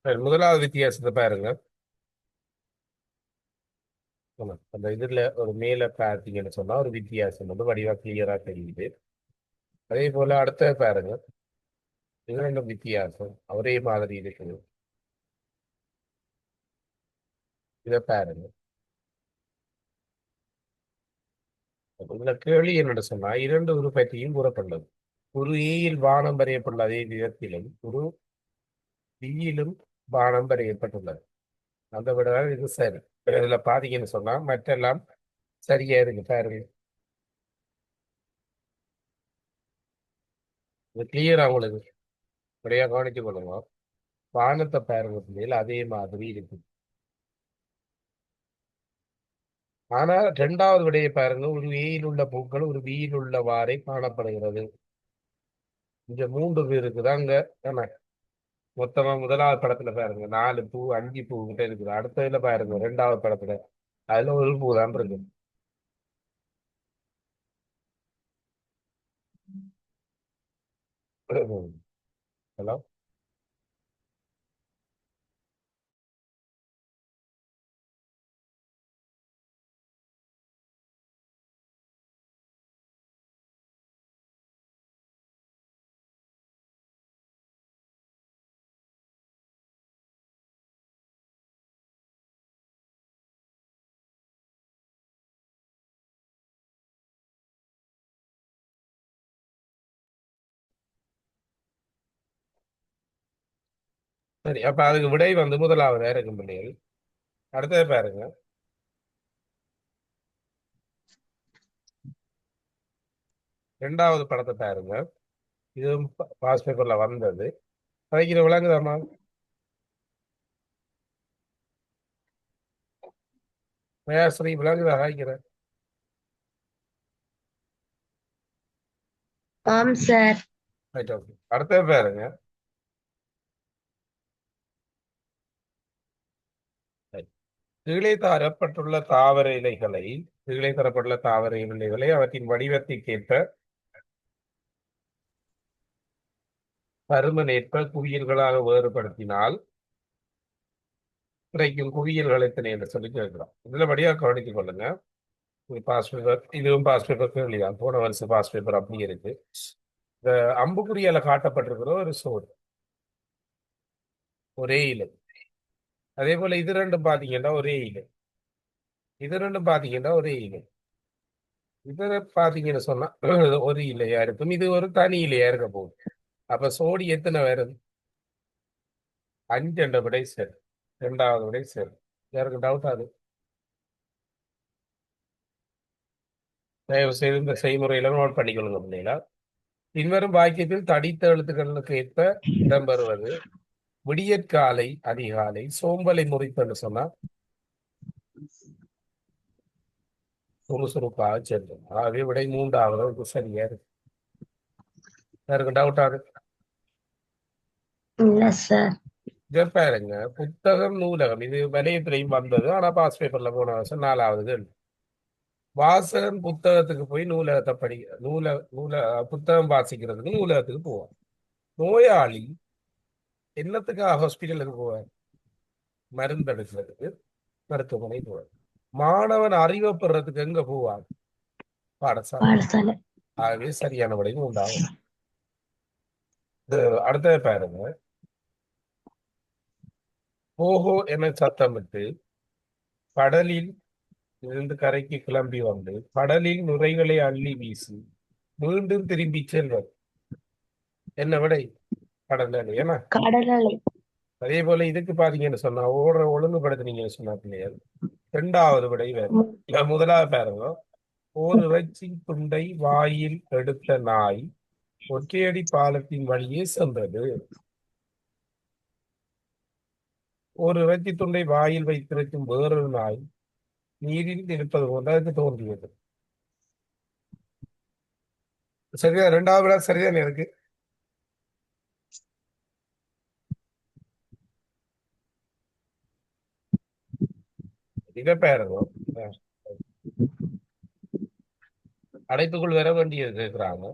சரி, முதலாவது வித்தியாசத்தை பாருங்க. ஆமா, அந்த இதுல ஒரு மேல பார்த்தீங்கன்னு சொன்னா ஒரு வித்தியாசம் வந்து வடிவா கிளியரா தெரியுது. அதே போல அடுத்த பாருங்க. இது ரெண்டும் வித்தியாசம் ஒரே மாதிரி இருக்குது. இதை பாருங்க. இந்த கேள்வி என்னன்னு சொன்னா இரண்டு உருப்பற்றியும் கூறப்பட்டது. ஒரு ஈயில் பானம் வரையப்பட்டுள்ள அதே விதத்திலும் ஒரு தீயிலும் பானம் வரையப்பட்டுள்ளது. அந்த விட இது சரி. இதுல பாத்தீங்கன்னு சொன்னா மற்றெல்லாம் சரியா இருக்கு பாருங்க. இது கிளியரா உங்களுக்கு நிறைய கவனிச்சு கொள்ளுங்க. வானத்தை பாருங்க பிள்ளைகள் அதே மாதிரி இருக்கு. ஆனா இரண்டாவது விடையை பாருங்க, ஒரு ஏயில் உள்ள பூக்கள் ஒரு வீயில் உள்ள வாரை காணப்படுகிறது. இங்க மூன்று பேருக்கு தாங்க. என்ன மொத்தமா முதலாவது படத்துல பாருங்க 4 பூ 5 பூ கிட்ட இருக்குது. அடுத்ததுல பாருங்க இரண்டாவது படத்துல அதுல ஒரு பூ தான் இருக்கு. ஹலோ. சரி, அப்ப அதுக்கு விடை வந்து முதலாவது இருக்கும் பிள்ளைகள். அடுத்தது பாருங்க. இரண்டாவது படத்தை பாருங்க. இதுவும் பாஸ் பேப்பர்ல வந்தது. அதைக்கிற விளங்குதாமா? மேஸ்ரீ விளங்குதா காய்க்கிறேன். ஆம் சார். Right, okay. அடுத்தது பாருங்க. ரைட். கீழே தரப்பட்டுள்ள தாவர இலைகளை கீழே தரப்பட்டுள்ள தாவர இலைகளை அவற்றின் வடிவத்திற்கேற்ப பருமனேற்ப குவியல்களாக வேறுபடுத்தினால் கிடைக்கும் குவியல்கள் எத்தனை என்று சொல்லி கேட்கிறோம். இதுல படியா கவனித்துக் கொள்ளுங்க. இது பாஸ் பேப்பர், இதுவும் பாஸ் பேப்பர் கேள்விதான். போன வருஷம் பாஸ் பேப்பர் அப்படி இருக்கு. இந்த அம்புக்குறியால காட்டப்பட்டிருக்கிற ஒரு சோறு ஒரே இலை. அதே போல இது ரெண்டும் பாத்தீங்கன்னா ஒரே இலை. இது ரெண்டும் பாத்தீங்கன்னா ஒரே இலை. இதை பாத்தீங்கன்னு சொன்னா ஒரு இலையா இருக்கும். இது ஒரு தனி இலையா இருக்க போகுது. அப்ப சோடி எத்தனை வருது? 5 என்ற விடை சரி. இரண்டாவது விடை சரி. யாருக்கு டவுட் அது? தயவு செய்து இந்த செய்முறையில நோட் பண்ணிக்கொள்ளுங்க பிள்ளைங்களா. பின்வரும் வாக்கியத்தில் தடித்த எழுத்துக்களுக்கு ஏற்ப இடம்பெறுவது விடியற்காலை அதிகாலை சோம்பலை முறித்தன்னு சொன்னா சுறுசுறுப்பாக செல்லும். ஆகவே விடை மூன்றாவது இது சரியா இருக்கு. யாருக்கு டவுட் ஆகுது? இல்ல சார். இதை பாருங்க. புத்தகம் நூலகம் இது வலயத்திலையும் வந்தது. ஆனா பாஸ் பேப்பர்ல போன வருஷம் 4வது கேள்வி. வாசகன் புத்தகத்துக்கு போய் நூலகத்தை நூல புத்தகம் வாசிக்கிறதுக்கு நூலகத்துக்கு போவான். நோயாளி என்னத்துக்காக ஹாஸ்பிட்டலுக்கு போவார்? மருந்து எடுக்கிறதுக்கு மருத்துவமனை போவார். மாணவன் அறிவை பெறறதுக்கு எங்க போவார்? பாடசாலை. பாடசாலை. ஆகவே சரியான விடையும் உண்டாகும். அடுத்தது பாருங்க. ஓஹோ என சத்தமிட்டு கடலில் இருந்து கரைக்கு கிளம்பி வந்து கடலில் நுரைகளை அள்ளி வீசி மீண்டும் திரும்பி செல்வர். என்ன விடை? கடல் அலை. ஏன்னா கடல் அலை. அதே போல இதுக்கு பாத்தீங்கன்னு சொன்னா ஓடுற ஒழுங்குபடுத்தினீங்கன்னு சொன்னா பிள்ளைகள் இரண்டாவது விடை வேறு. முதலாவது பாருங்க. ஒரு இறைச்சி துண்டை வாயில் எடுத்த நாய் ஒற்றையடி பாலத்தின் வழியே சென்றது. ஒரு இறைச்சி துண்டை வாயில் வைத்திருக்கும் வேறொரு நாய் நீரில் இருப்பது போல அதுக்கு தோன்றியது. சரியா? இரண்டாவது விட சரிதானே இருக்கு. இதை பாருங்க. அஹ், அடைப்புக்குள் வர வேண்டியது இருக்கிறாங்க.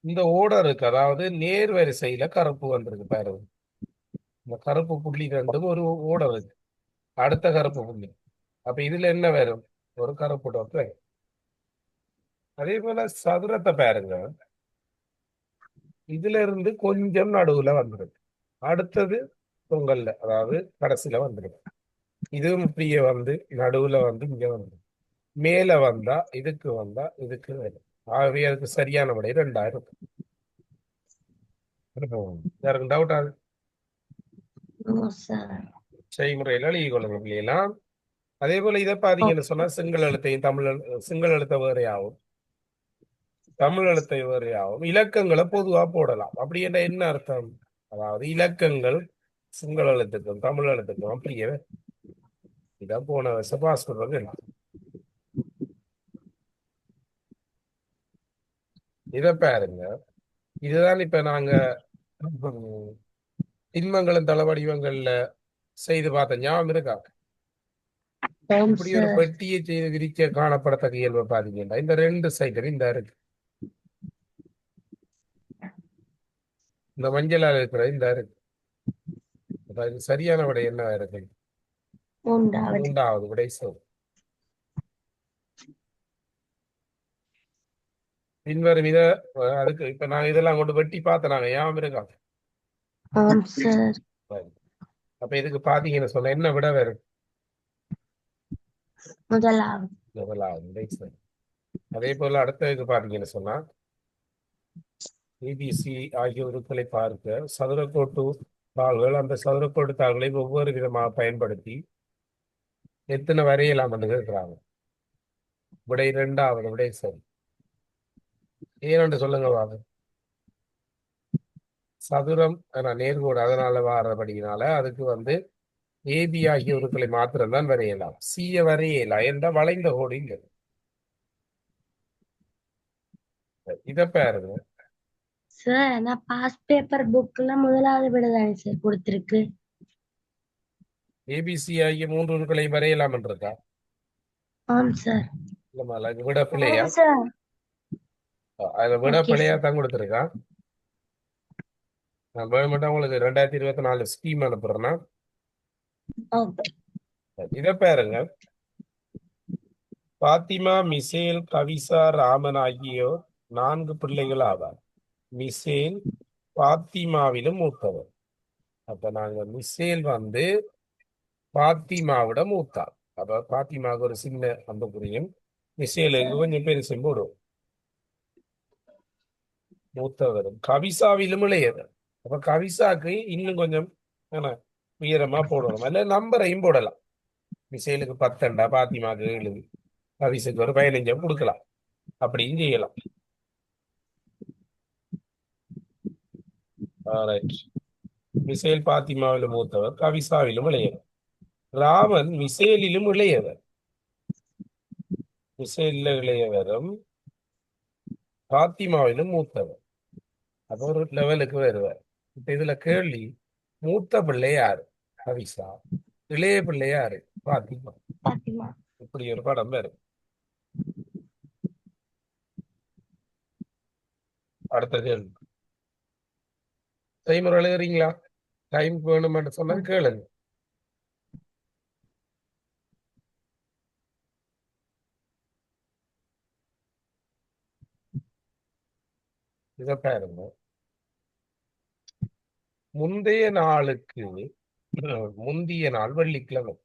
இந்த ஓடருக்கு அதாவது நேர் வரிசையில கருப்பு வந்திருக்கு பாருங்க. இந்த கருப்பு புள்ளி ரெண்டும் ஒரு ஓட இருக்கு. அடுத்த கருப்பு புள்ளி. அப்ப இதுல என்ன வரும்? ஒரு கருப்பு டாட் வரும். அதே போல சதுரத்தை பாருங்க. இதுல இருந்து கொஞ்சம் நடுவுல வந்துடும். அடுத்தது பொங்கல்ல, அதாவது கடைசியில வந்துடும். இதுவும் இப்படியே வந்து நடுவுல வந்து இங்க வந்துடும். மேல வந்தா இதுக்கு வந்தா இதுக்கு வரும். ஆகவே அதுக்கு சரியான விடை 2000. யாருக்கும் டவுட் ஆகுது? No sir. செய்முறையில் எழுதி கொள்ளுங்க பிள்ளைலாம். அதே போல இதை பாத்தீங்கன்னு சொன்னா சிங்கள எழுத்தையும் சிங்கள எழுத்தை வேறையாகும், தமிழ் எழுத்தை வேறையாகும். இலக்கங்களை பொதுவா போடலாம். அப்படி என்ற என்ன அர்த்தம்? அதாவது இலக்கங்கள் சிங்கள எழுத்துக்கும் தமிழ் எழுத்துக்கும் அப்படியே இதான் போன வருஷம் பாஸ் பண்றது. இதை பாருங்க. இதுதான் இப்ப நாங்க உம், திண்மங்களும் தள வடிவங்கள்ல செய்து பார்த்த ஞாபகம் இருக்கா? ஆம் இப்படி ஒரு சார். பெட்டியை செய்து விரிக்க காணப்படத்தக்க இயல்பு பாத்தீங்கன்னா இந்த ரெண்டு சைடும் இந்த இருக்கு. இந்த மஞ்சளா இருக்கிற இந்த இருக்கு. அப்ப இது சரியான விடை என்ன இருக்கு? 3வது. 3வது விடை சொல். பின்வரும் இத அதுக்கு இப்ப நான் இதெல்லாம் கொண்டு வெட்டி பார்த்தேன், நாங்க ஞாபகம் இருக்கா? ஆம் சார். சரி. அப்ப இதுக்கு பாத்தீங்கன்னு சொன்னா என்ன விட வரும்? 1வது. முதலாவது விடை சரி. அதே போல அடுத்ததுக்கு பாத்தீங்கன்னு சொன்னா ஏபிசி ஆகிய உருக்களை பார்க்க சதுரக்கோட்டு தாள்கள், அந்த சதுரக்கோட்டு தாள்களை ஒவ்வொரு விதமாக பயன்படுத்தி எத்தனை வரையலாம் என்று இருக்கிறாங்க. விடை 2வது விடை சரி. ஏன்னு சொல்லுங்க வாங்க. சதுரம் நேர்கோடு, அதனால வாரபடினால அதுக்கு வந்து ஏபி ஆகிய உருக்களை மாத்திரம்தான் வரையலாம். சிய வரையலாம் என்ற வளைந்த கோடு இல்லை. இதை பாருங்க. சார் நான் பாஸ் பேப்பர் புக்ல 1வது விட தானே சார் கொடுத்துருக்கு. ஏபிசி ஆகிய 3 உருக்களை வரையலாம் இருக்கா? ஆம் சார். இல்லம்மா, அது விட பிள்ளையா? சார். அதுல விட ஓகே பிள்ளையா சார். தான் கொடுத்துருக்கான். நான் கவர்மெண்ட் உங்களுக்கு 2024 ஸ்கீம் அனுப்புறேன்னா ஓகே. இதை பாருங்க. பாத்திமா, மிசேல், கவிசா, ராமன் ஆகியோர் 4 பிள்ளைகள் ஆவார். மிசேல் பாத்திமாவிலும் மூத்தவர். அப்ப நாங்க மிசேல் வந்து பாத்திமாவிட மூத்தார். அப்ப பாத்திமாவுக்கு ஒரு சின்ன அம்புக்குறியும் மிசேலுக்கு கொஞ்சம் பெருசும் போடும். மூத்தவரும் கவிசாவிலும் இளையவர். அப்ப கவிசாக்கு இன்னும் கொஞ்சம் என்ன உயரமா போடணும், அல்ல நம்பரையும் போடலாம். மிசேலுக்கு 10, பாத்திமாக்கு 7, கவிசுக்கு ஒரு 15 கொடுக்கலாம். அப்படியும் செய்யலாம். Alright. மிசேல் பாத்திமாவிலும் மூத்தவர், கவிசாவிலும் இளையவர். ராமன் மிசேலிலும் இளையவர். மிசேலில் இளையவரும் பாத்திமாவிலும் மூத்தவர். அது ஒரு லெவலுக்கு வருவார். இப்ப இதுல கேள்வி, மூத்த பிள்ளை யாரு? கவிசா. இளைய பிள்ளை யாரு? பாத்திமா. பாத்திமா. இப்படி ஒரு படம் வரும். அடுத்த கேள்வி. செய்முறை எழுதுறீங்களா? டைம் வேணுமென்று சொன்னா கேளுங்க. இதை பாருங்க. முந்தைய நாளுக்கு முந்தைய நாள் வெள்ளிக்கிழமை.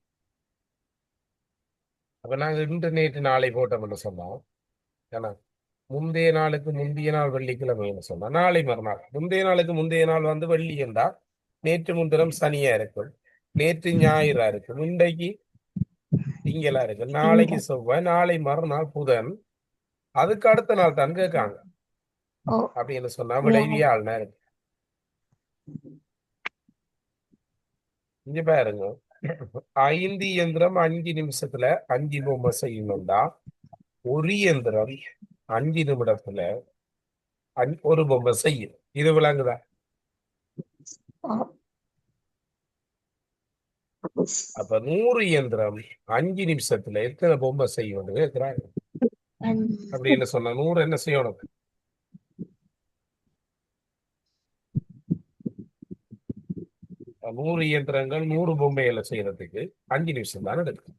அப்ப நாங்க இன்று நேற்று நாளை போட்டோம்னு சொன்னோம். ஏன்னா முந்தைய நாளுக்கு முந்தைய நாள் வெள்ளிக்கிழமைன்னு சொன்னா நாளை மறுநாள். முந்தைய நாளுக்கு முந்தைய நாள் வந்து வெள்ளி என்றா நேற்று முன்தினம் சனியா இருக்கும், நேற்று ஞாயிறா இருக்கும், இன்றைக்கு திங்களா இருக்கு, நாளைக்கு திங்கள். செவ்வாய், நாளை மறுநாள் புதன், அதுக்கு அடுத்த நாள் தான் கேட்காங்க. ஓ. அப்படின்னு சொன்னா வியாழன். விளைவியாள்னா இருக்கு. இங்க பாருங்க. 5 இயந்திரம் 5 நிமிஷத்துல 5 பொம்மை செய்யணும்டா, ஒரு இயந்திரம் 5 நிமிடத்துல ஒரு பொம்மை செய்யும். இது விளங்குதா? ஓ. அப்ப 100 இயந்திரம் 5 நிமிஷத்துல எத்தனை பொம்மை செய்யும் கேட்கிறாங்க. அப்படின்னு சொன்னா 100 என்ன செய்யணும்? 100 இயந்திரங்கள் 100 பொம்மைகளை செய்யறதுக்கு 5 நிமிஷம் தான் எடுக்கும்.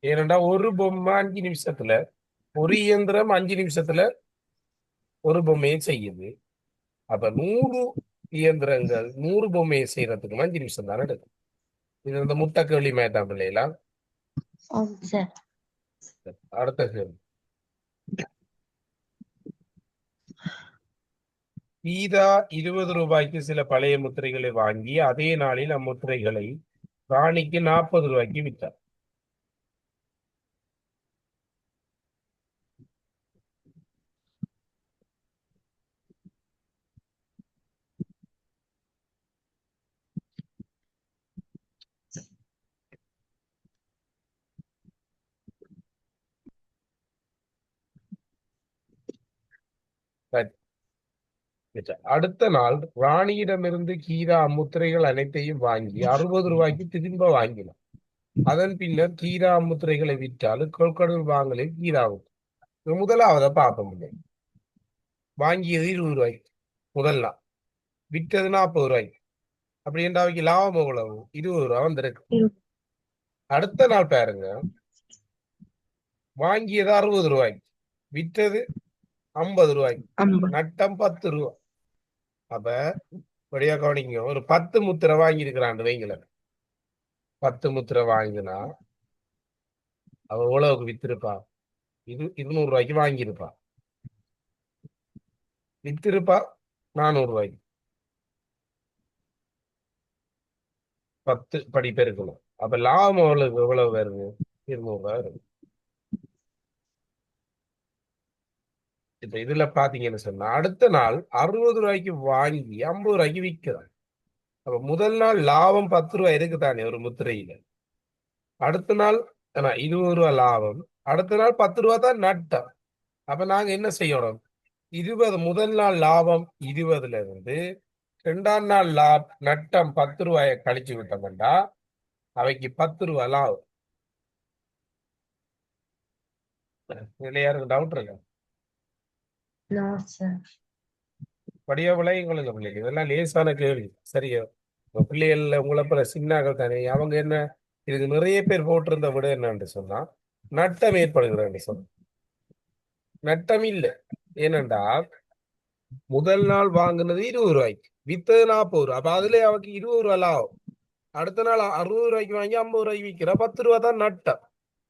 ஏனென்றா ஒரு பொம்மை 5 நிமிஷத்துல, ஒரு இயந்திரம் 5 நிமிஷத்துல ஒரு பொம்மையை செய்யுது. அப்ப 100 இயந்திரங்கள் 100 பொம்மையை செய்யறதுக்கு 5 நிமிஷம் தான் எடுக்கும். இது இந்த முட்டை கேள்வி மேட்டான் பிள்ளைகளா. ஆம் சார். அடுத்த கேள்வி. கீதா 20 ரூபாய்க்கு சில பழைய முத்திரைகளை வாங்கி அதே நாளில் அம்முத்திரைகளை ராணிக்கு 40 ரூபாய்க்கு விற்றார். சரி, விற்றார். அடுத்த நாள் ராணியிடமிருந்து கீதா அம்முத்திரைகள் அனைத்தையும் வாங்கி 60 ரூபாய்க்கு திரும்ப வாங்கினார். அதன் பின்னர் கீதா அம்முத்திரைகளை விற்றால் கொள்கடல் வாங்கலில் கீதாவுக்கு முதலாவதை பார்க்க முடியும். வாங்கியது 20 ரூபாய்க்கு முதல் நாள், விற்றது 40 ரூபாய்க்கு. அப்படி என்றாவைக்கு லாபம் எவ்வளவு? 20 ரூபா வந்திருக்கு. அடுத்த நாள் பாருங்க, வாங்கியது 60 ரூபாய்க்கு, விற்றது 50 ரூபாய்க்கு, நட்டம் 10 ரூபா. அப்ப வழியா கவனிங்க, ஒரு 10 முத்திரை வாங்கி இருக்கிறான் வைங்கள, 10 முத்திரை வாங்கினா அவ எவ்வளவுக்கு வித்திருப்பா? 200 ரூபாய்க்கு வாங்கியிருப்பா. வித்திருப்பா 400 ரூபாய்க்கு. 10 படி பெருக்கணும். அப்ப லாபம் எவ்வளவு வருது? 200 ரூபாய் வருது. இப்ப இதுல பாத்தீங்கன்னு சொன்னா அடுத்த நாள் 60 ரூபாய்க்கு வாங்கி 50 ரூபாய்க்கு விற்கிறான். அப்ப முதல் நாள் லாபம் 10 ரூபாய் இருக்குதானே ஒரு முத்திரையில. அடுத்த நாள் 20 ரூபாய் லாபம், அடுத்த நாள் 10 ரூபாய் தான் நட்டம். அப்ப நாங்க என்ன செய்யணும்? 20 முதல் நாள் லாபம் 20ல இருந்து 2ஆம் நாள் நட்டம் 10 ரூபாயை கழிச்சு விட்டோம்டா அவைக்கு 10 ரூபாய் லாபம். இதுல யாருக்கு டவுட் இருக்கு? No sir. படியா விளையுங்களுக்கு பிள்ளைங்க இதெல்லாம் லேசான கேள்வி. சரியா? உங்க பிள்ளைகள்ல உங்களை போல சின்னாக்கள் தானே, அவங்க என்ன இதுக்கு நிறைய பேர் போட்டிருந்த விட என்னன்னு சொன்னா நட்டம் ஏற்படுகிறேன்னு சொன்ன நட்டம் இல்லை. ஏனென்றா முதல் நாள் வாங்கினது 20 ரூபாய்க்கு, வித்தது 40 ரூபா. அப்ப அதுல அவக்கு 20 ரூபா லாபம். அடுத்த நாள் 60 ரூபாய்க்கு வாங்கி 50 ரூபாய்க்கு விற்கிற, 10 ரூபா தான் நட்டம்.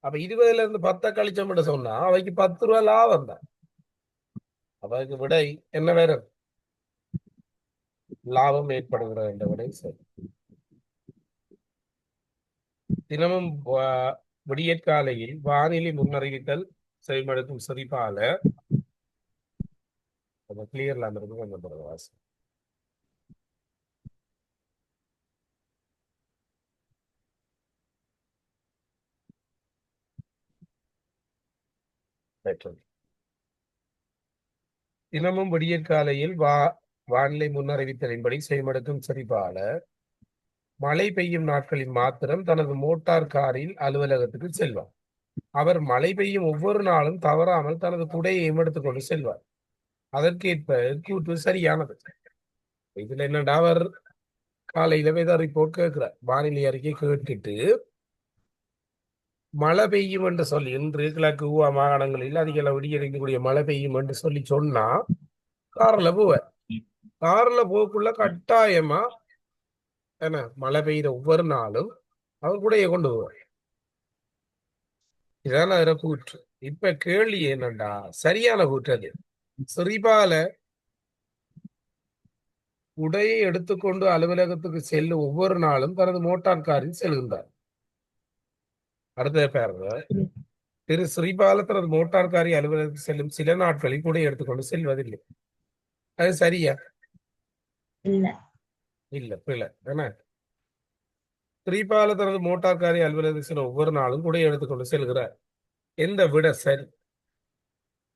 அப்ப 20ல இருந்து 10 கழிச்சோம்னு சொன்னா அவைக்கு 10 ரூபா லாபம் தான். அவருக்கு விடை என்ன வேற? லாபம் ஏற்படுகிற என்ற விடை சரி. தினமும் விடியற்காலையில் வானிலை முன்னறிவித்தல் செயல்படுத்தும் சிரிப்பால கிளியர்ல அந்த கொஞ்சம் வாசி. தினமும் விடியற்காலையில் வானிலை முன்னறிவித்தலின்படி செயல்படுத்தும் சிரிப்பால மழை பெய்யும் நாட்களில் மாத்திரம் தனது மோட்டார் காரில் அலுவலகத்துக்கு செல்வார். அவர் மழை பெய்யும் ஒவ்வொரு நாளும் தவறாமல் தனது குடையையும் எடுத்துக்கொண்டு செல்வார். அதற்கேற்ப கூற்று சரியானது. இதுல என்னடா, அவர் காலையில வெதர் ரிப்போர்ட் கேட்கிறார், வானிலை அறிக்கை கேட்டுட்டு மழை பெய்யும் என்று சொல்லி, இன்று கிழக்கு ஊவா மாகாணங்களில் அதிக அளவு இடியக்கூடிய மழை பெய்யும் என்று சொல்லி சொன்னா கார்ல போவார். கார்ல போக்குள்ள கட்டாயமா என்ன மழை பெய்யுற ஒவ்வொரு நாளும் அவர் கூடைய கொண்டு போவார். இதான அதுல கூற்று. இப்ப கேள்வி என்னண்டா, சரியான கூற்று அது. சிறிபால உடையை எடுத்துக்கொண்டு அலுவலகத்துக்கு செல்லும் ஒவ்வொரு நாளும் தனது மோட்டார் காரில் செல்கின்றார். அடுத்த பாருங்க, திரு ஸ்ரீபால தனது மோட்டார் காரி அலுவலகத்துக்கு செல்லும் சில நாட்களில் கூட எடுத்துக்கொண்டு செல்வதில்லை. அது சரியா? இல்ல. இல்ல, பிள்ளை. என்ன, ஸ்ரீபால தனது மோட்டார் காரி அலுவலகத்துக்கு செல்லும் ஒவ்வொரு நாளும் கூட எடுத்துக்கொண்டு செல்கிறார். எந்த விட சரி?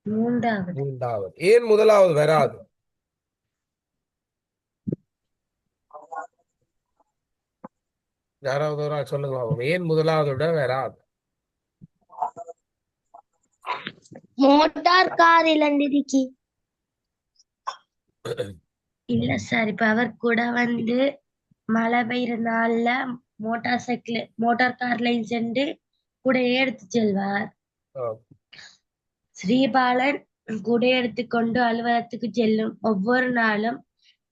மூன்றாவது. மூன்றாவது. ஏன் முதலாவது வராது? யாராவது ஒரு ஆள் சொல்லுங்க பாப்போம். ஏன் முதலாவது விட வராது? மோட்டார் கார் இலண்டிருக்கு இல்ல சார், இப்ப அவர் கூட மழை பெய்யுற நாள்ல மோட்டார் கார்லயும் சென்று கூடையே எடுத்து செல்வார். அஹ், ஸ்ரீபாலன் கூடை எடுத்துக்கொண்டு அலுவலகத்துக்கு செல்லும் ஒவ்வொரு நாளும்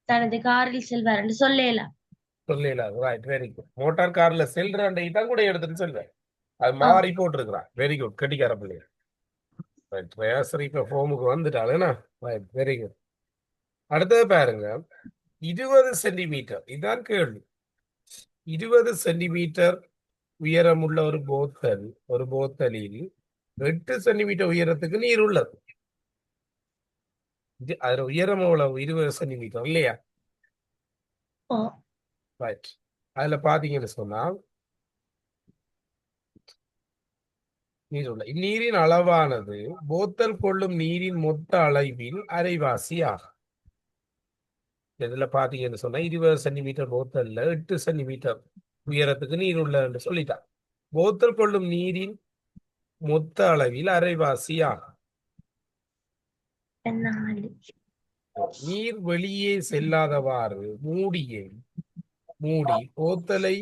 தனது காரில் செல்வார் என்று சொல்லலாம். சொல்லலாம். Right, very good. மோட்டார் கார்ல செல்ற அன்றைக்கு தான் கூட எடுத்துட்டு செல்வேன். அது ஓ, மாறி போட்டிருக்கிறான். வெரி குட், கெட்டிக்கார பிள்ளைங்க. ரைட், ரேசர் இப்ப ஃபோமுக்கு வந்துட்டாளுன்னா. Right, very good. அடுத்தது பாருங்க, 20 சென்டிமீட்டர். இதான் கேள்வி. 20 சென்டிமீட்டர் உயரமுள்ள ஒரு போத்தலில் 8 சென்டிமீட்டர் உயரத்துக்கு நீர் உள்ளது. அதுல உயரம் எவ்வளவு? 20 சென்டிமீட்டர் இல்லையா? ஓ, ரைட். அதுல பாத்தீங்கன்னு சொன்னா நீர் உள்ள இந்நீரின் அளவானது போத்தல் கொள்ளும் நீரின் மொத்த அளவின் அரைவாசி ஆகும். இதுல பாத்தீங்கன்னு சொன்னா 20 சென்டிமீட்டர் போத்தல்ல 8 சென்டிமீட்டர் உயரத்துக்கு நீர் உள்ளதுன்னு சொல்லிட்டான். போத்தல் கொள்ளும் நீரின் மொத்த அளவில் அரைவாசி ஆகும். நாலு. நீர் வெளியே செல்லாதவாறு மூடி போத்தலை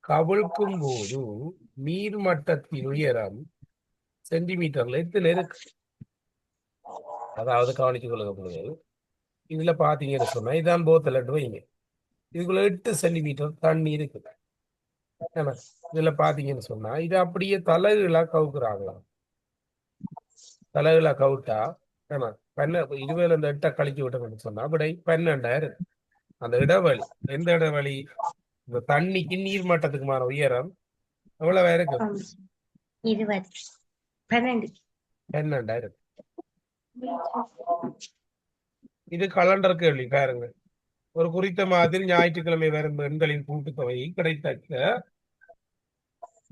கவிழ்க்கும் போது நீர் மட்டத்தின் உயரம் சென்டிமீட்டர்ல எத்தனை இருக்கு? அதாவது கவனித்துக் கொள்ளுங்க பிள்ளைகள். இதுல பாத்தீங்கன்னு சொன்னா இதான் போத்தல் வைங்க. இதுக்குள்ள 8 சென்டிமீட்டர் தண்ணி இருக்குது. ஏன்னா இதுல பாத்தீங்கன்னு சொன்னா இது அப்படியே தலைகீழா கவுக்குறாங்களாம். தலைகீழா கவுட்டா ஏன்னா 20 அந்த 8 கழிச்சு விட்டோம்னு சொன்னா அப்படி 12 அந்த இடைவெளி, எந்த இடைவெளி? இந்த தண்ணிக்கு நீர் மட்டத்துக்குமான உயரம் எவ்வளவு இருக்கு? 20, 12. 12 இது கலண்டர் கேள்வி பாருங்க. ஒரு குறித்த மாதத்தில் ஞாயிற்றுக்கிழமை வரும் எண்களின் கூட்டுத்தொகை கிடைத்த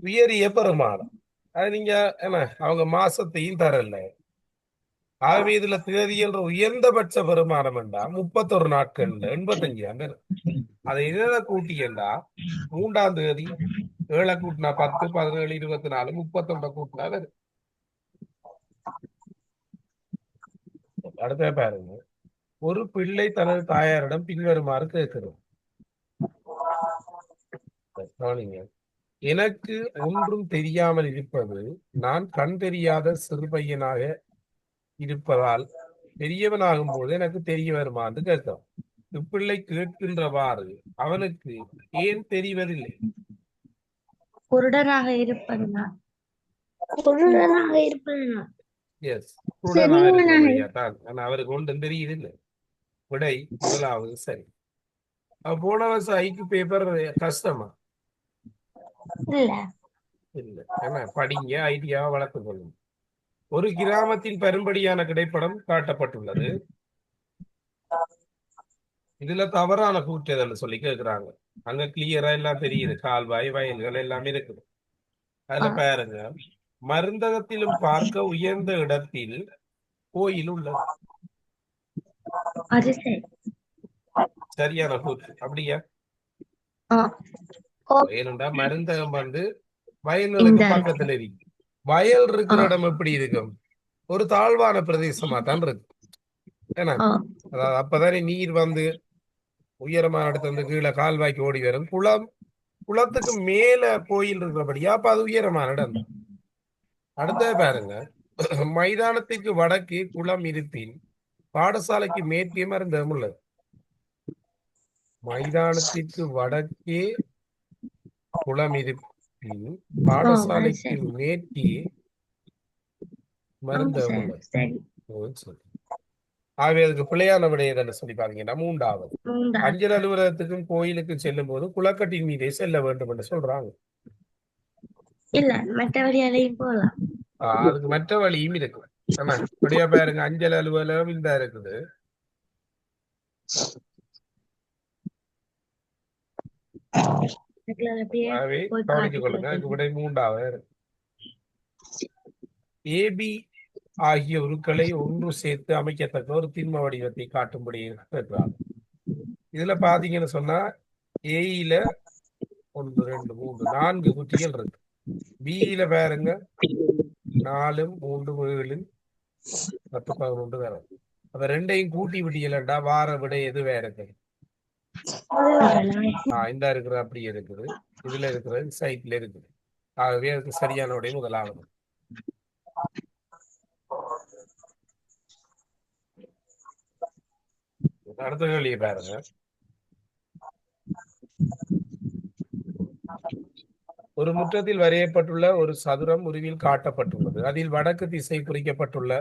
உயரிய பெருமானம். அது நீங்க என்ன அவங்க மாசத்தையும் தரல. ஆகவே இதுல தேதி என்ற உயர்ந்தபட்ச வருமானம் என்றா 31 நாட்கள்ல 85. அதை எதை கூட்டியண்டா 3ஆம் தேதி 7 கூட்டினா 10, 17, 24, 31 கூட்டினா வருது. அடுத்த பாருங்க, ஒரு பிள்ளை தனது தாயாரிடம் பின்வருமாறு கேட்கிறது. கவனிங்க. எனக்கு ஒன்றும் தெரியாமல் இருப்பது நான் கண் தெரியாத சிறு பையனாக இருப்பதால் பெரியவனாகும் போது எனக்கு தெரிய வருமாறு கேட்கிறோம். இப்பிள்ளை கேட்கின்றவாறு அவனுக்கு ஏன் தெரிவதில்லை? குருடனாக இருப்பதுனால். குருடனாக இருப்பதுனால். எஸ், குருடனாக செவிடனாக இருக்கிறபடியா தான். ஆனா அவருக்கு ஒன்றும் தெரியுது இல்லை. விடை முதலாவது சரி. போன வருஷம் ஐக்கு பேப்பர் கஷ்டமா இல்ல. இல்லை? ஏன்னா படிங்க, ஐடியாவை வளர்த்துக் கொள்ளுங்க. ஒரு கிராமத்தின் பெரும்படியான கிடைப்படம் காட்டப்பட்டுள்ளது. இதுல தவறான கூற்று எதுன்னு சொல்லி கேட்கிறாங்க. அங்க கிளியரா எல்லாம் தெரியுது, கால்வாய் வயல்கள் எல்லாமே இருக்குது. ஆ, அதுல பாருங்க, மருந்தகத்திலும் பார்க்க உயர்ந்த இடத்தில் கோயில் உள்ளது. அது சரி. சரியான கூற்று அப்படியா? ஆ, ஓ, ஏனென்றா மருந்தகம் வயல்களுக்கு இந்த பக்கத்துல இருக்கு. வயல் ஆ, இருக்கிற இடம் எப்படி இருக்கும்? ஒரு தாழ்வான பிரதேசமா தான் இருக்கு. ஏன்னா ஆ, அதாவது அப்பதானே நீர் உயரமான இடத்துல இருந்து கீழே கால்வாய்க்கு ஓடி வரும். குளத்துக்கு மேல கோயில் இருக்கிறபடியா அப்ப அது உயரமான இடம் தான். அடுத்தது பாருங்க, மைதானத்திற்கு வடக்கே குளம் இருப்பின் பாடசாலைக்கு மேற்கே மருந்தகம் உள்ளது. மைதானத்திற்கு வடக்கே குளம் இருப்பின் ஓ, அது பாடசாலைக்கு சரி. மேற்கே ஓ, மருந்தகம் சரி உள்ளது. சரி. சரி. ஆகவே அதுக்கு பிழையான விடையை சொல்லி பாத்தீங்கன்னா 3வது, மூன்றாவது. அஞ்சல் அலுவலகத்துக்கும் கோயிலுக்கும் செல்லும் போது குளக்கட்டின் மீதே செல்ல வேண்டும் என்று சொல்றாங்க. இல்ல, மற்ற வழியாலையும் போகலாம். அதுக்கு மற்ற வழியும் இருக்கு. ஆனா இப்படியா பாருங்க, அஞ்சல் அலுவலகம் இந்த இருக்குது. அதுல அப்படியே ஆகவே போய் கவனித்துக் காட்டுக்குள்ள கொள்ளுங்க. அதுக்கு போயிடும். விடை 3வது இருக்கு. ஏபி ஆகிய உருக்களை ஒன்று சேர்த்து அமைக்கத்தக்க ஒரு திண்ம வடிவத்தை காட்டும்படி இருக்கிறார். இதுல பாத்தீங்கன்னு சொன்னா ஏயில 1, 2, 3, 4 குட்டிகள் இருக்கு. பியில பாருங்க 4, 3, 7, 10, 11 வேற. அப்ப ரெண்டையும் கூட்டி விடியலண்டா வார விட எது வேற இருக்குது? இந்த இருக்கிற அப்படி இருக்குது, இதுல இருக்கிறது சைட்ல இருக்குது. ஆகவே அதுக்கு சரியான விடை முதலாவது. அடுத்த கேள்வியை பாருங்க. ஒரு முற்றத்தில் வரையப்பட்டுள்ள ஒரு சதுரம் உருவில் காட்டப்பட்டுள்ளது. அதில் வடக்கு திசை குறிக்கப்பட்டுள்ள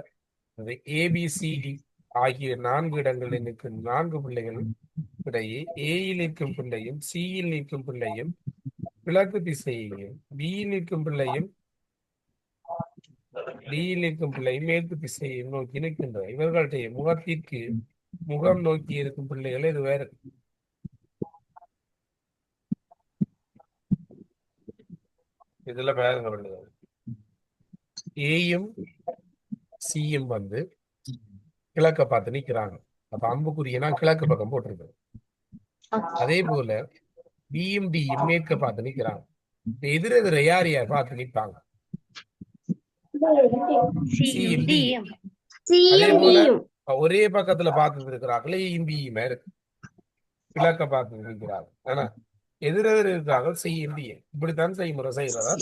ஏபிசிடி ஆகிய 4 இடங்களில் நிற்கும் 4 பிள்ளைகள் இடையே ஏயில் நிற்கும் பிள்ளையும் சியில் நிற்கும் பிள்ளையும் கிழக்கு திசையையும் பியில் நிற்கும் பிள்ளையும் டியில் நிற்கும் பிள்ளையும் மேற்கு திசையையும் நோக்கி நிற்கின்றன. இவர்களுடைய முகத்திற்கு முகம் நோக்கி இருக்கும் பிள்ளைகள் இது வேறு. இதுல பாருங்க பிள்ளைகள், ஏயும் சியும் வந்து கிழக்க பார்த்து நிக்கிறாங்க. அப்ப அம்புக்குரியனா கிழக்கு பக்கம் போட்டிருக்கு. அதே போல பியும் டியும் மேற்க பார்த்து நிக்கிறாங்க. எதிரெதிர யார் யார் பார்த்து நிற்பாங்க? சியும் டியும். அதே போல ஒரே பக்கத்துல பார்த்து இருக்கிறாங்களே ஏயும் பியும் இருக்கு, கிழக்க பார்த்து நிற்கிறாங்க. ஆனா எதிரெதிர் இருக்காங்க சியும் டியும். இப்படித்தான் செய்முறை செய்யறதா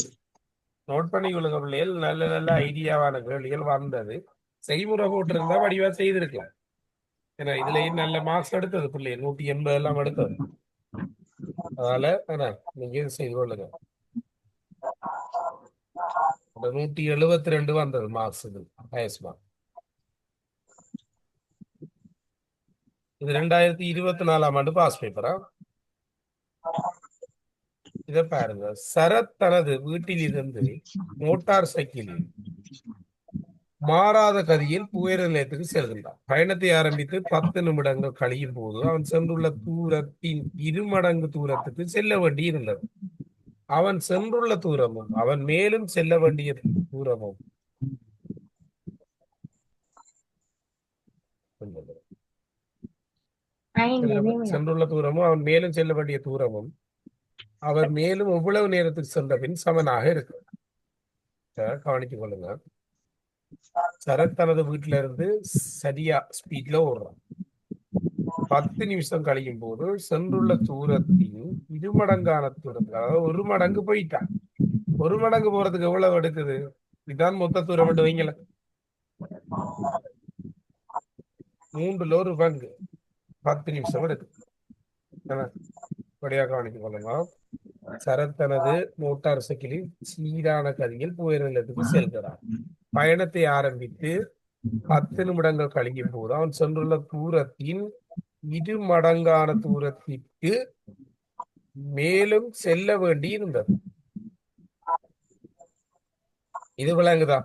நோட் பண்ணி கொள்ளுங்க பிள்ளைகள். நல்ல நல்ல ஐடியாவான கேள்விகள் வந்தது. செய்முறை போட்டிருந்தா வடிவா செய்திருக்கலாம். ஏன்னா இதுலயும் நல்ல மார்க்ஸ் எடுத்தது பிள்ளைகள், 180 எல்லாம் எடுத்தது. அதனால நீங்க இது செய்து கொள்ளுங்க. 172 வந்தது மார்க்ஸ். இது ஹையஸ்ட் மார்க். இது 2024ஆம் ஆண்டு பாஸ் பேப்பரா? இத பாருங்க. சரத் தனது வீட்டில் இருந்து மோட்டார் சைக்கிளில் மாறாத கதியில் புகையிரத நிலையத்துக்கு செல்கின்றான். பயணத்தை ஆரம்பித்து 10 நிமிடங்கள் கழியும் போது அவன் சென்றுள்ள தூரத்தின் 2 மடங்கு தூரத்துக்கு செல்ல வேண்டியிருந்தது. அவன் சென்றுள்ள தூரமும் அவன் மேலும் செல்ல வேண்டிய தூரமும் சென்றுள்ள தூரமும் அவன் மேலும் செல்ல வேண்டிய தூரமும் அவர் மேலும் எவ்வளவு நேரத்துக்கு சென்ற பின் சமனாக இருக்கு. கவனித்துக் கொள்ளுங்க. சரத் தனது வீட்டில இருந்து சரியா ஸ்பீட்ல ஓடுறான். 10 நிமிஷம் கழியும் போது சென்றுள்ள தூரத்தின் 2 மடங்கான தூரத்தில், அதாவது 1 மடங்கு போயிட்டான். 1 மடங்கு போறதுக்கு எவ்வளவு எடுக்குது? இதுதான் மொத்த தூரம் என்று வைங்கள. 3ல் 1 பங்கு 10 நிமிஷம் எடுக்கு. படியாக கவனித்துக் கொள்ளுங்க. சரத் தனது மோட்டார் சைக்கிளில் சீரான கதியில் புகையிரத நிலையத்துக்கு செல்கிறான். பயணத்தை ஆரம்பித்து 10 நிமிடங்கள் கழியும் போது அவன் சென்றுள்ள தூரத்தின் 2 மடங்கான தூரத்திற்கு மேலும் செல்ல வேண்டி இருந்தது. இது விளங்குதா?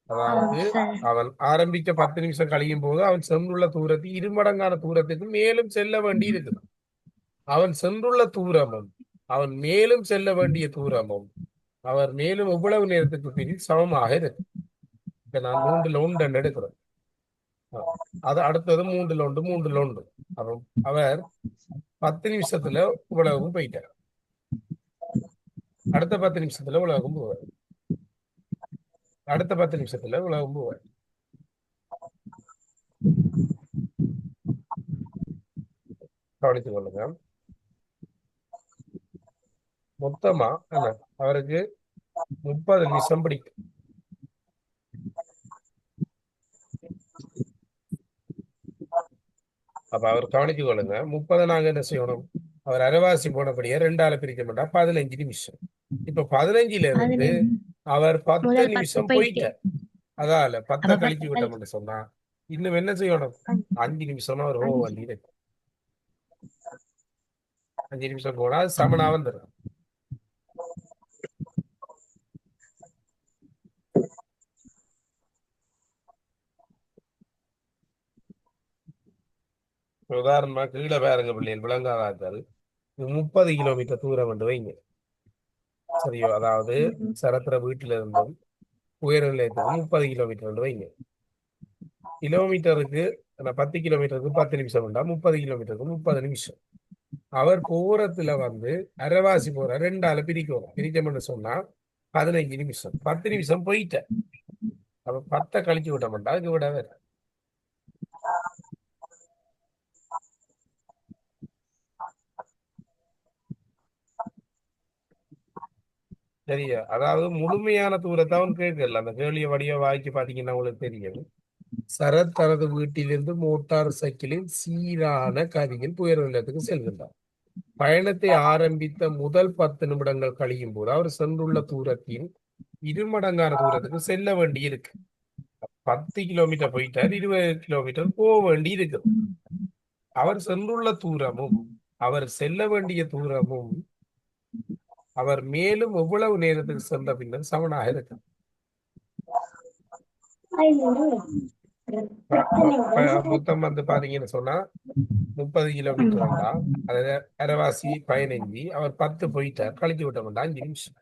அதாவது அவன் ஆரம்பிக்க 10 நிமிஷம் கழியும் போது அவன் சென்றுள்ள தூரத்தில் 2 மடங்கான தூரத்துக்கு மேலும் செல்ல வேண்டி இருக்குது. அவன் சென்றுள்ள தூரமும் அவன் மேலும் செல்ல வேண்டிய தூரமும் அவர் மேலும் எவ்வளவு நேரத்துக்கு பின் சமமாக இருக்கு. இப்ப நான் 3ல் 1 எடுக்கிறேன். அது அடுத்தது 3ல் 1 3ல் 1. அப்போ அவர் 10 நிமிஷத்துல உலகம் போயிட்டார். அடுத்த 10 நிமிஷத்துல உலகம் போவார். அடுத்த 10 நிமிஷத்துல உலகம் போவார். கவனித்துக் கொள்ளுங்க. மொத்தமா அவருக்கு 30 நிமிஷம் பிடிக்கும். அப்ப அவர் கவனித்துக் கொள்ளுங்க. 30 நாங்க என்ன செய்யணும்? அவர் அரைவாசி போனபடியே 2ஆல பிரிக்க மாட்டா 15 நிமிஷம். இப்ப 15ல இருந்து அவர் 10 நிமிஷம் போயிட்டார். அதால 10 கழிச்சு விட்டோம்னு சொன்னா இன்னும் என்ன செய்யணும்? 5 நிமிஷம் அவர் வண்டி இருக்கு. 5 நிமிஷம் போனா சமனா வந்துடும். உதாரணமா கீழே பாருங்க பிள்ளைகள், விளங்காதாக்கள் 30 கிலோமீட்டர் தூரம் வந்து வைங்க. சரியோ? அதாவது சரத்திர வீட்டில இருந்தும் உயர் நிலையத்துக்கு 30 கிலோமீட்டர் வந்து வைங்க. கிலோமீட்டருக்கு 10 கிலோமீட்டருக்கு 10 நிமிஷம் உண்டா, 30 கிலோமீட்டருக்கு 30 நிமிஷம். அவர் போறதுல வந்து அரைவாசி போற 2ஆல பிரிக்கணும்னு சொன்னா 15 நிமிஷம். 10 நிமிஷம் போயிட்ட. அப்ப 10 கழிச்சு விட்ட மாட்டா, அதுக்கு விட வேற சரியா? அதாவது முழுமையான தூரத்தை அவன் கேட்கல. அந்த கேள்விய வடிவ வாய்க்கு பாத்தீங்கன்னா உங்களுக்கு தெரியும். சரத் தனது வீட்டிலிருந்து மோட்டார் சைக்கிளில் சீரான கதியில் புயல் நிலையத்துக்கு செல்கின்றார். பயணத்தை ஆரம்பித்த முதல் 10 நிமிடங்கள் கழியும் போது அவர் சென்றுள்ள தூரத்தின் இருமடங்கான தூரத்துக்கு செல்ல வேண்டி இருக்கு. 10 கிலோமீட்டர் போயிட்டார், 20 கிலோமீட்டர் போக வேண்டி இருக்கு. அவர் சென்றுள்ள தூரமும் அவர் செல்ல வேண்டிய தூரமும் அவர் மேலும் எவ்வளவு நேரத்துக்கு சென்ற பின்னர் சமனாக இருக்கு. மொத்தம் வந்து பாத்தீங்கன்னு சொன்னா 30 கிலோமீட்டர் வேண்டா, அதாவது அரைவாசி 15, அவர் 10 போயிட்டார், கழிச்சு விட்ட வேண்டாம் 5 நிமிஷம்.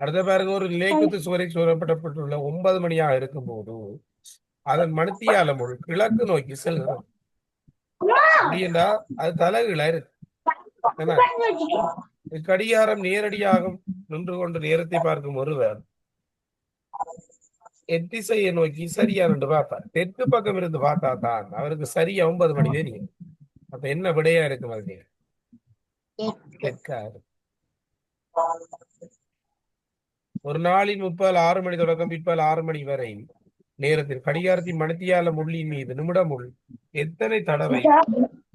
அடுத்த பாருங்க, ஒரு நிலைக்குத்து சுவரை சூழப்பட்டுள்ள 9 மணியாக இருக்கும் போது அதன் மணித்தியாலமுள் கிழக்கு நோக்கி செல்கிறது. அப்படின்னா அது தலைகீழா இருக்கு. என்ன? கடிகாரம் நேரடியாக நின்று கொண்டு நேரத்தை பார்க்கும் ஒருவர் எத்திசையை நோக்கி சரியா நின்று பார்ப்பார். தெற்கு பக்கம் இருந்து பார்த்தா தான் அவருக்கு சரியா 9 மணி தெரியும். அப்ப என்ன விடையா இருக்கும் அது? தெற்கா இருக்கும். ஒரு நாளில் 6 மணி தொடக்கம் பிற்பகல் 6 மணி வரை நேரத்தில் கடிகாரத்தின் மணித்தியால முள்ளின் மீது நிமிடம் உள் எத்தனை தடவை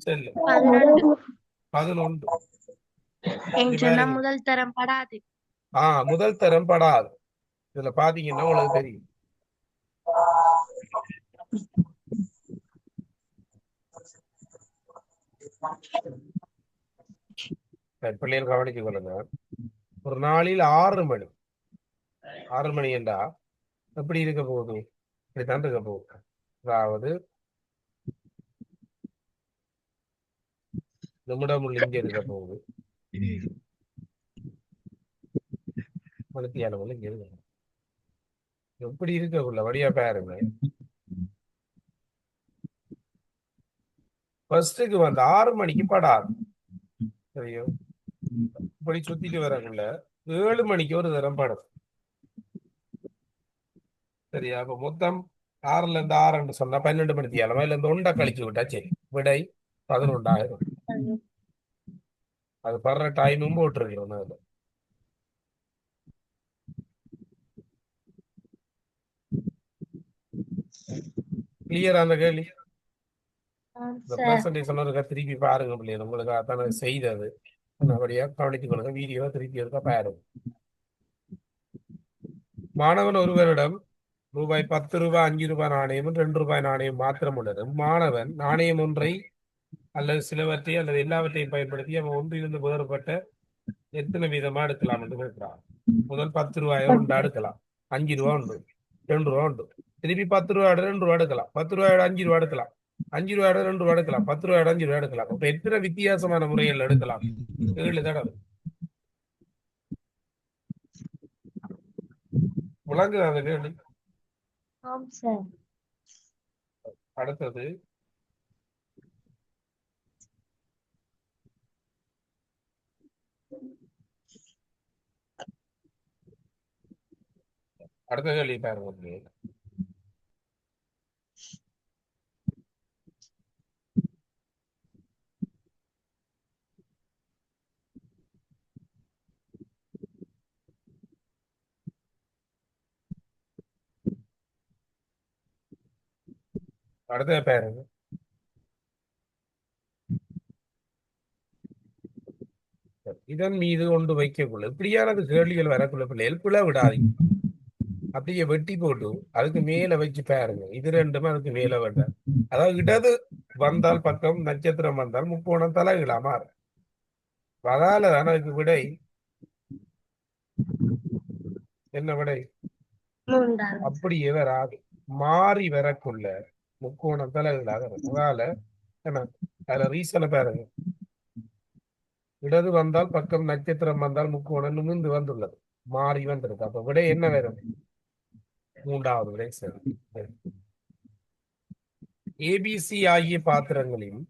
செல்லும்? 11. இது சொன்னா பாருங்க. முதல் தரம் படாது. முதல் தரம் படாது. இதுல பாத்தீங்கன்னா உங்களுக்கு தெரியும். பிள்ளைகள் கவனித்துக் கொள்ளுங்க. ஒரு நாளில் 6 மணி, 6 மணி என்றா எப்படி இருக்க போகுது? இப்படித்தான் இருக்க போகுது. அதாவது நிமிடம் இங்க இருக்க போகுது, மணித்தியாலம் இங்க இருக்க. எப்படி இருக்கக்குள்ள வடியா பாருங்க. ஃபர்ஸ்டுக்கு வந்து 6 மணிக்கு படாது, சரியோ? இப்படி சுத்திட்டு வரக்குள்ள 7 மணிக்கு ஒரு தரம் படும். சரியா? அப்ப மொத்தம் 6ல இருந்து 6 சொன்னா 12 மணித்தியாலமா இல்ல இந்த ஒண்டா கழிச்சு விட்டா சரி, விடை 11 ஆயிரம். அது படுற டைமும் போட்டிருக்கிறோம் அதுல. கிளியர் அந்த கேள்வி? இந்த பிரசன்டேஷன் இருக்கா திருப்பி பாருங்க பிள்ளைங்க, உங்களுக்கு அதான் செய்தது நல்லபடியா கவனித்துக் கொள்ளுங்க. வீடியோ திருப்பி இருக்க பாருங்க. மாணவன் ஒருவரிடம் ரூபாய் 10, 5 நாணயமும் 2 நாணயம் மாத்திரம் உள்ளது. மாணவன் நாணயம் ஒன்றை அல்லது சிலவற்றை அல்லது எல்லாவற்றையும் பயன்படுத்தி அவன் ஒன்றிலிருந்து வேறுபட்ட எத்தனை வீதமா எடுக்கலாம் என்று கேட்கிறான். முதல் 10 ரூபாயை ஒன்று எடுக்கலாம், 5 ரூபா உண்டு, 2 ரூபா உண்டு. திருப்பி 10 ரூபாயோட 2 ரூபா எடுக்கலாம், 10 ரூபாயோட 5 ரூபா எடுக்கலாம், 5 ரூபாயோட 2 ரூபா எடுக்கலாம், 10 ரூபாயோட 5 ரூபா எடுக்கலாம். இப்ப எத்தனை வித்தியாசமான முறைகள் எடுக்கலாம்? 7 தடவை. விளங்குது அந்த கேள்வி? அடுத்தது அடுத்த கேள்வி பாருங்க. அடுத்த பாருங்க. இதன் மீது கொண்டு வைக்கக்குள்ள இப்படியானது கேள்விகள் வரக்குள்ள பிள்ளைகள் பிழை விடாதீங்க. அப்படியே வெட்டி போட்டு அதுக்கு மேல வச்சு பாருங்க. இது ரெண்டுமே அதுக்கு மேல வேண்டாம். அதாவது இடது வந்தால் பக்கம் நட்சத்திரம் வந்தால் முக்கோணம் தலைகளா மாறும். அதால தானே அதுக்கு விடை என்ன விடை? அப்படியே வராது, மாறி வரக்குள்ள முக்கோணம் தலைகளாக வரும். அதால என்ன அதுல ரீசனை பாருங்க. இடது வந்தால் பக்கம் நட்சத்திரம் வந்தால் முக்கோணம் நிமிர்ந்து வந்துள்ளது, மாறி வந்திருக்கு. அப்ப விடை என்ன வரும்? 3வது விடை சரி. ஏபிசி ஆகிய பாத்திரங்களில்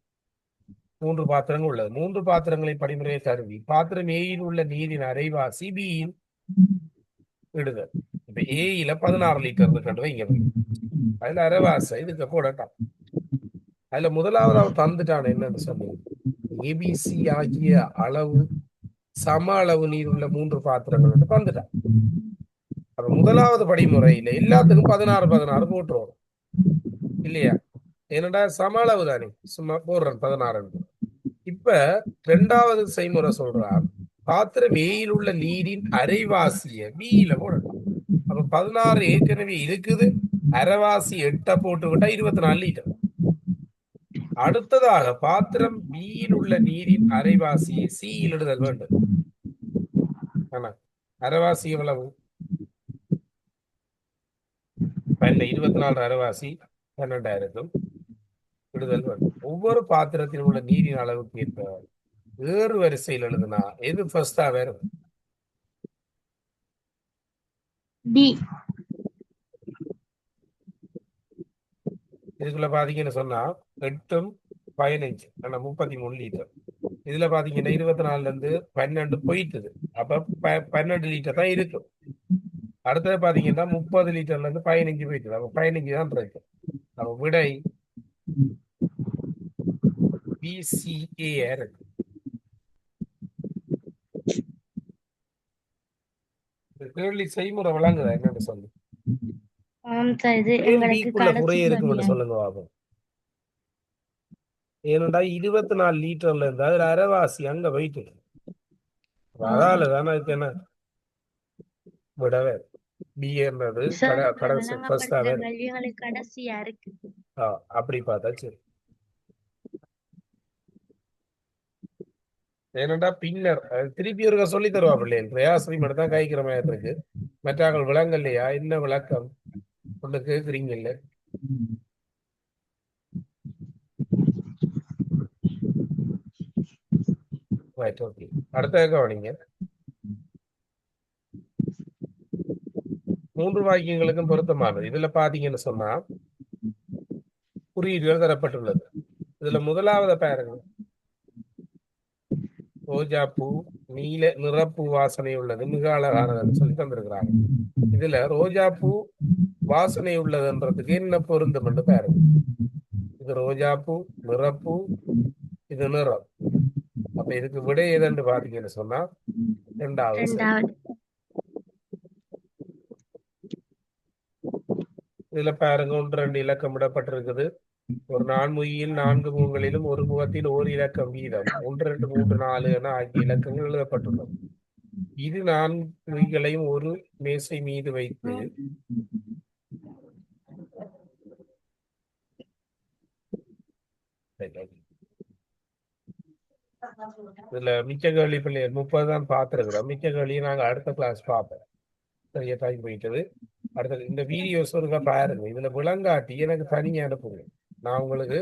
3 பாத்திரங்கள் உள்ளது. 3 பாத்திரங்களை படிமுறையை கருவி பாத்திரம் ஏயில் உள்ள நீரின் அரைவாசி பியில் விடுதல். இப்ப ஏயில 16 லிட்டர் கண்டு வைங்க. அதுல அரைவாசி இதுக்கு போடட்டான். அதுல முதலாவது அவன் தந்துட்டான் என்னன்னு சொல்லி ஏபிசி ஆகிய அளவு சம அளவு நீர் உள்ள 3 பாத்திரங்கள் வந்து வந்துட்டான். அப்ப முதலாவது படிமுறையில எல்லாத்துக்கும் 16 போட்டுருவோம் இல்லையா? ஏனடா சம அளவு தானே, சும்மா போடுறேன் 16. இப்ப இரண்டாவது செய்முறை சொல்றான், பாத்திரம் ஏயில் உள்ள நீரின் அரைவாசிய பியில போடணும். அப்ப 16 ஏற்கனவே இருக்குது, அரைவாசி 8 போட்டு விட்டா 24 லிட்டர். அடுத்ததாக பாத்திரம் பியில் உள்ள நீரின் அரைவாசியை சியில் இடுதல் வேண்டும். ஆனா அரைவாசி எவ்வளவு? 24 அரைவாசி 12,000 விடுதல் வேண்டும். ஒவ்வொரு பாத்திரத்தில் உள்ள நீரின் அளவுக்கு ஏற்ப வேறு வரிசையில் எழுதுனா எது ஃபர்ஸ்டா வரும்? டி. இதுக்குள்ள பாத்தீங்கன்னு சொன்னா 8 15 ஆனா 33 லிட்டர். இதுல பாத்தீங்கன்னா 24ல இருந்து 12 போயிட்டுது. அப்ப 12 லிட்டர் தான் இருக்கும். அடுத்தது பாத்தீங்கன்னா 30 லிட்டர்ல இருந்து 15 போயிட்டுது. அப்ப 15 தான் இருக்கு. அப்ப விடை பிசிஏ இருக்கு. கேள்வி செய்முறை விளங்குதா என்னன்னு சொல்லு. சார் இது எங்களுக்கு கேள்விக்குள்ள கடைசி குறைய இருக்குன்னு படியா? சொல்லுங்க பாபு. ஏனண்டா 24 லிட்டர்ல இருந்தா அதுல அரைவாசி அங்க போயிட்டு, அதால தானே அதுக்கு என்ன விடவே பிஏன்றது சார் இப்ப கடைசி விளங்கப்படுத்துற ஃபர்ஸ்டாவே. கல்வி எங்களுக்கு கடைசியா இருக்கு. அப்படி பார்த்தா சரி. ஏனண்டா பின்னர் திருப்பி ஒருக்க சொல்லி தருவா பிள்ளைகள், பிரயாசனை மட்டும் தான் காய்க்கிற மாதிரி இருக்கு. மற்றாக்கள் விளங்கலையா, என்ன விளக்கம் ஒண்ணு கேக்குறீங்க இல்ல? ஓகே, அடுத்த கவனிங்க. 3 வாக்கியங்களுக்கும் பொருத்தமானது. இதுல பாத்தீங்கன்னு சொன்னா குறியீடுகள் தரப்பட்டுள்ளது. இதுல முதலாவது பாருங்க, ரோஜா பூ நீல நிறப்பூ வாசனை உள்ளது, மிக அழகானதுன்னு சொல்லி தந்திருக்கிறாங்க. இதுல ரோஜா பூ வாசனை உள்ளதுன்றதுக்கு என்ன பொருந்தும் என்று பாருங்க. இது ரோஜா பூ, நிறப்பூ, இது நிறம். அப்ப இதுக்கு விடை எதுன்னு பாத்தீங்கன்னு சொன்னா இரண்டாவது சரி. ரெண்டாவது. இதுல பாருங்க 1 2 இலக்கம் விடப்பட்டிருக்குது. ஒரு நான்முகியில் 4 முகங்களிலும் ஒரு முகத்தில் ஓர் இலக்கம் வீதம் 1 2 3 4 என ஆகிய இலக்கங்கள் எழுதப்பட்டுள்ளது. இரு நான்குகளையும் ஒரு மேசை மீது வைத்து இதுல மிச்ச கேள்வி பிள்ளைகள் 30 தான் பார்த்துருக்குறோம். மிச்ச கேள்வியை நாங்க அடுத்த கிளாஸ் பார்ப்போம். சரியா, டைம் போயிட்டது. அடுத்தது இந்த வீடியோஸ் ஒருக்கா பாருங்க. இதுல விளங்காட்டி எனக்கு தனியா அனுப்புங்க, நான் உங்களுக்கு